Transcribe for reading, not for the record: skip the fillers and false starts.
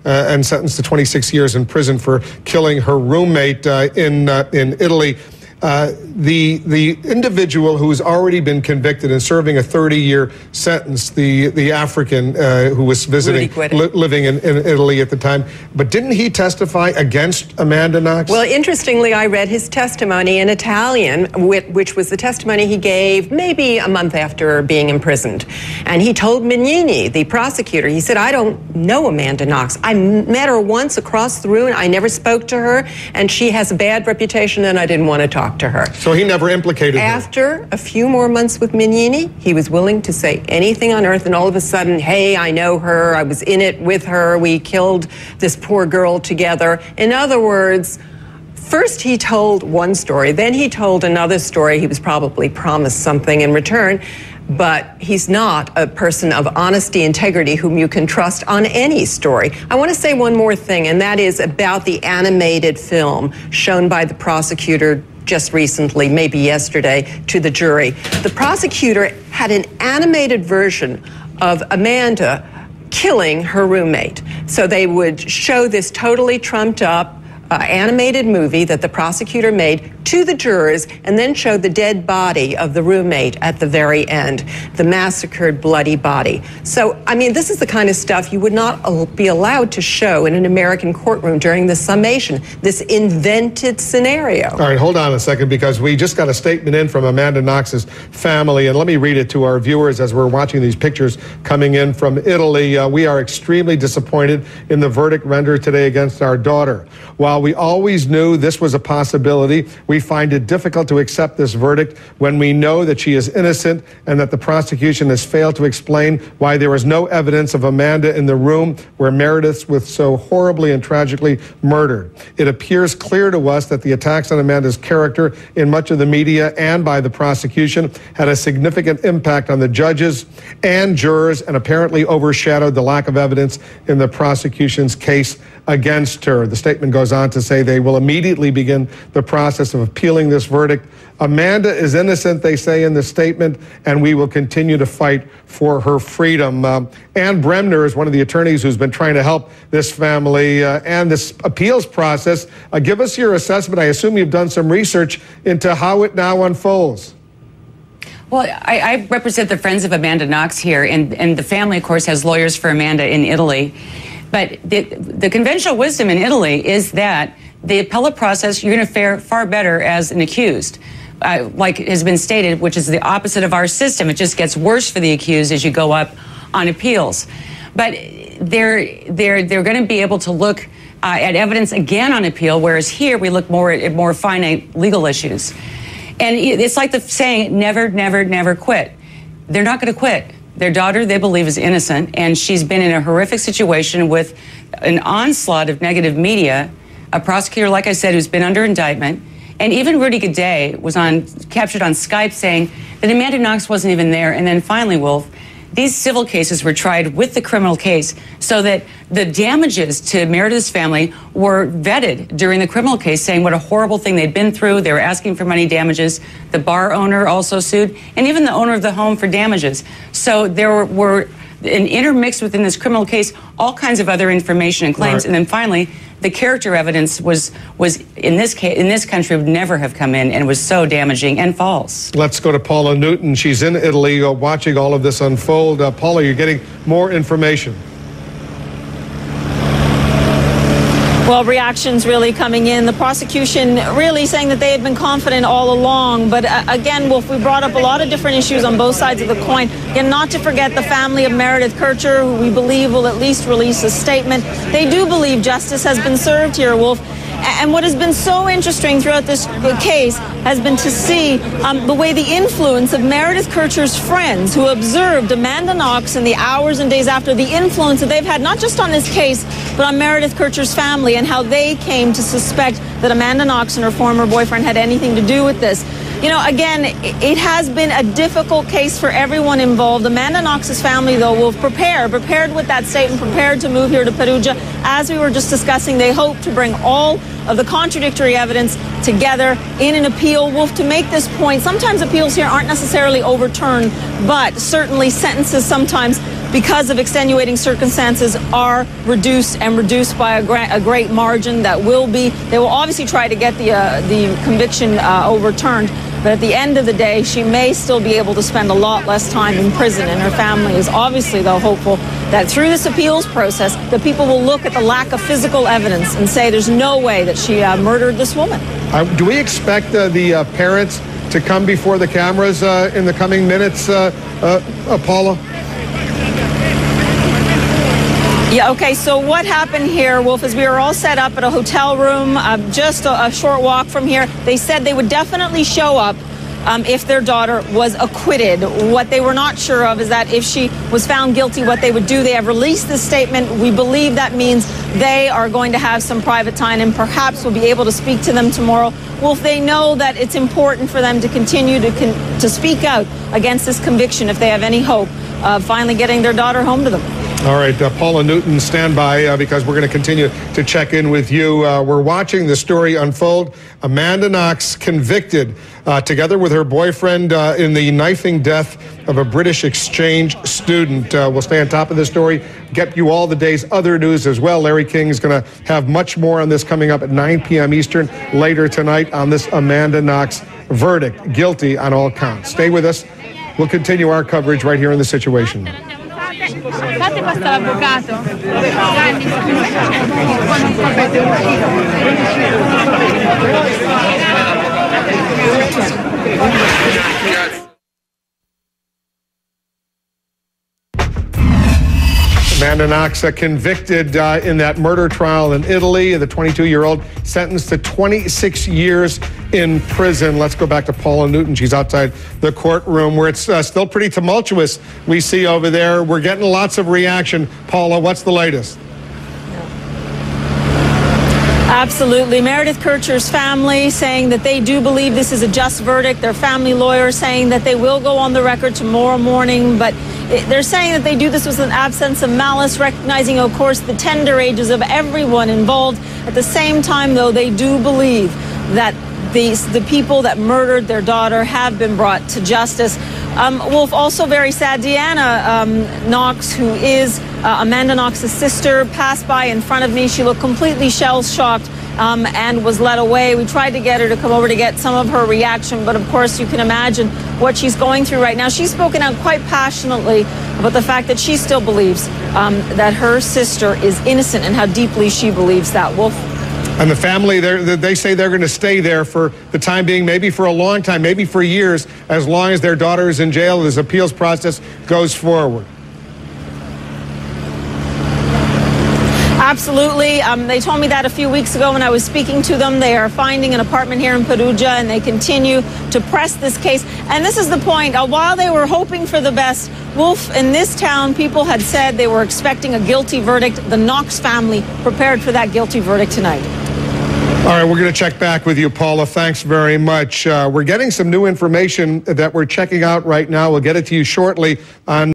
And sentenced to 26 years in prison for killing her roommate in Italy. The individual who's already been convicted and serving a 30-year sentence, the African who was visiting, living in Italy at the time, but didn't he testify against Amanda Knox? Well, interestingly, I read his testimony in Italian, which was the testimony he gave maybe a month after being imprisoned. And he told Mignini, the prosecutor, he said, I don't know Amanda Knox. I met her once across the room. I never spoke to her, and she has a bad reputation, and I didn't want to talk to her. So he never implicated her. After a few more months with Mignini, he was willing to say anything on earth, and all of a sudden, hey, I know her, I was in it with her, we killed this poor girl together. In other words, first he told one story, then he told another story. He was probably promised something in return, but he's not a person of honesty, integrity, whom you can trust on any story. I want to say one more thing, and that is about the animated film shown by the prosecutor just recently, maybe yesterday, to the jury. The prosecutor had an animated version of Amanda killing her roommate. So they would show this totally trumped up animated movie that the prosecutor made to the jurors and then showed the dead body of the roommate at the very end, the massacred, bloody body. So, I mean, this is the kind of stuff you would not be allowed to show in an American courtroom during the summation, this invented scenario. All right, hold on a second, because we just got a statement in from Amanda Knox's family, and let me read it to our viewers as we're watching these pictures coming in from Italy. We are extremely disappointed in the verdict rendered today against our daughter. While we always knew this was a possibility, we find it difficult to accept this verdict when we know that she is innocent and that the prosecution has failed to explain why there was no evidence of Amanda in the room where Meredith was so horribly and tragically murdered. It appears clear to us that the attacks on Amanda's character in much of the media and by the prosecution had a significant impact on the judges and jurors and apparently overshadowed the lack of evidence in the prosecution's case against her. The statement goes on to say they will immediately begin the process of appealing this verdict. Amanda is innocent, they say in the statement, and we will continue to fight for her freedom. Ann Bremner is one of the attorneys who's been trying to help this family and this appeals process. Give us your assessment. I assume you've done some research into how it now unfolds. Well, I represent the Friends of Amanda Knox here, and the family, of course, has lawyers for Amanda in Italy. But the conventional wisdom in Italy is that the appellate process, you're going to fare far better as an accused, like has been stated, which is the opposite of our system. It just gets worse for the accused as you go up on appeals. But they're going to be able to look at evidence again on appeal, whereas here we look more at more finite legal issues. And it's like the saying, never, never, never quit. They're not going to quit. Their daughter, they believe, is innocent, and she's been in a horrific situation with an onslaught of negative media, a prosecutor, like I said, who's been under indictment, and even Rudy Gaudet was captured on Skype saying that Amanda Knox wasn't even there. And then finally, Wolf, these civil cases were tried with the criminal case so that the damages to Meredith's family were vetted during the criminal case, saying what a horrible thing they'd been through. They were asking for money damages. The bar owner also sued, and even the owner of the home for damages. So there were intermixed within this criminal case all kinds of other information and claims. Right. And then finally, the character evidence was in this case, in this country, would never have come in, and was so damaging and false. Let's go to Paula Newton. She's in Italy watching all of this unfold. Paula, you're getting more information. Well, reactions really coming in. The prosecution really saying that they had been confident all along. But again, Wolf, we brought up a lot of different issues on both sides of the coin. Again, not to forget the family of Meredith Kircher, who we believe will at least release a statement. They do believe justice has been served here, Wolf. And what has been so interesting throughout this case has been to see the way the influence of Meredith Kircher's friends, who observed Amanda Knox in the hours and days after, the influence that they've had not just on this case, but on Meredith Kircher's family, and how they came to suspect that Amanda Knox and her former boyfriend had anything to do with this. You know, again, it has been a difficult case for everyone involved. Amanda Knox's family, though, will prepared with that statement, prepared to move here to Perugia. As we were just discussing, they hope to bring all of the contradictory evidence together in an appeal. Wolf, to make this point, sometimes appeals here aren't necessarily overturned, but certainly sentences sometimes because of extenuating circumstances, are reduced by a great margin. They will obviously try to get the conviction overturned, but at the end of the day, she may still be able to spend a lot less time in prison, and her family is obviously, though, hopeful that through this appeals process, the people will look at the lack of physical evidence and say there's no way that she murdered this woman. Do we expect the parents to come before the cameras in the coming minutes, Paula? Yeah, okay, so what happened here, Wolf, is we were all set up at a hotel room just a short walk from here. They said they would definitely show up if their daughter was acquitted. What they were not sure of is that if she was found guilty, what they would do. They have released this statement. We believe that means they are going to have some private time and perhaps we'll be able to speak to them tomorrow. Wolf, they know that it's important for them to continue to speak out against this conviction if they have any hope of finally getting their daughter home to them. All right, Paula Newton, stand by because we're going to continue to check in with you. We're watching the story unfold. Amanda Knox convicted together with her boyfriend in the knifing death of a British exchange student. We'll stay on top of this story, get you all the day's other news as well. Larry King is going to have much more on this coming up at 9 p.m. Eastern later tonight on this Amanda Knox verdict, guilty on all counts. Stay with us. We'll continue our coverage right here in The Situation. Fate basta l'avvocato. Amanda Knox convicted in that murder trial in Italy. The 22-year-old sentenced to 26 years in prison. Let's go back to Paula Newton. She's outside the courtroom where it's still pretty tumultuous. We see over there. We're getting lots of reaction. Paula, what's the latest? Absolutely. Meredith Kircher's family saying that they do believe this is a just verdict. Their family lawyer saying that they will go on the record tomorrow morning, but they're saying that they do this with an absence of malice, recognizing, of course, the tender ages of everyone involved. At the same time, though, they do believe that the people that murdered their daughter have been brought to justice. Wolf, also very sad, Deanna Knox, who is Amanda Knox's sister, passed by in front of me. She looked completely shell-shocked and was led away. We tried to get her to come over to get some of her reaction, but of course you can imagine what she's going through right now. She's spoken out quite passionately about the fact that she still believes that her sister is innocent and how deeply she believes that. Wolf? And the family, they say they're going to stay there for the time being, maybe for a long time, maybe for years, as long as their daughter is in jail, this appeals process goes forward. Absolutely. They told me that a few weeks ago when I was speaking to them. They are finding an apartment here in Perugia, and they continue to press this case. And this is the point. While they were hoping for the best, Wolf, in this town, people had said they were expecting a guilty verdict. The Knox family prepared for that guilty verdict tonight. All right, we're going to check back with you, Paula. Thanks very much. We're getting some new information that we're checking out right now. We'll get it to you shortly on